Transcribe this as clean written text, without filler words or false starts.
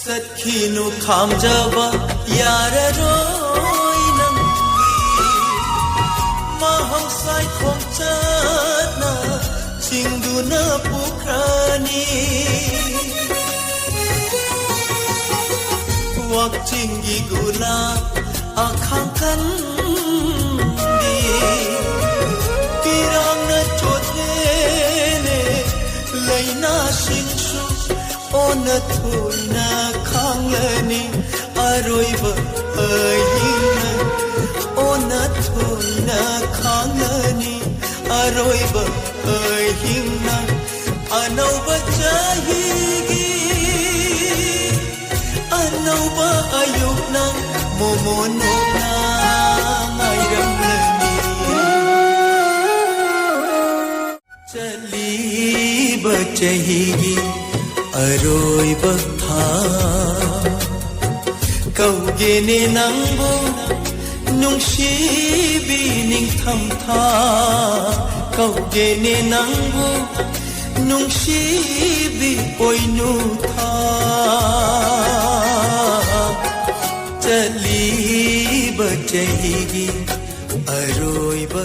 ꯆꯠꯈꯤꯅꯨ ꯈꯥꯝꯖꯕ ꯌꯥꯔꯔꯣꯏ ꯅꯪꯒꯤ ꯃꯍꯧꯁꯥꯏ ꯈꯣꯡꯆꯠꯅ ꯆꯤꯡꯗꯨꯅ ꯄꯨꯈ꯭ꯔꯅꯤ ꯋꯥꯛꯆꯤꯡꯒꯤ ꯒꯨꯂꯥ ꯑꯈꯥꯡ ꯀꯟꯕꯤ ꯄꯤꯔꯥꯡꯅ ꯆꯣꯠꯂꯦꯅꯦ ꯂꯩꯅꯥꯁꯤꯡꯁꯨ ꯑꯣꯟꯅ ꯊꯣꯏꯅ ꯈꯥꯡꯂꯅꯤ ꯑꯔꯣꯏꯕ ꯑꯍꯤꯡꯅ ꯑꯣꯟꯅ ꯊꯣꯏꯅ ꯈꯥꯡꯂꯅꯤ ꯑꯔꯣꯏꯕ ꯑꯍꯤꯡꯅ ꯑꯅꯧꯕ ꯆꯍꯤꯒꯤ ꯑꯅꯧꯕ ꯑꯌꯨꯛꯅ ꯃꯣꯃꯣꯅꯣꯛꯅ ꯉꯥꯏꯔꯝꯂꯅꯤ ꯆꯠꯂꯤꯕ ꯆꯍꯤꯒꯤ ꯑꯔꯣꯏꯕ ꯊꯥ ꯀꯧꯒꯦꯅꯦ ꯅꯪꯕꯨ ꯅꯨꯡꯁꯤꯕꯤ ꯅꯤꯡꯊꯝꯊꯥ ꯀꯧꯒꯦꯅꯦ ꯅꯪꯕꯨ ꯅꯨꯡꯁꯤꯕꯤ ꯄꯣꯏꯅꯨ ꯊꯥ ꯆꯠꯂꯤꯕ ꯆꯍꯤꯒꯤ ꯑꯔꯣꯏꯕ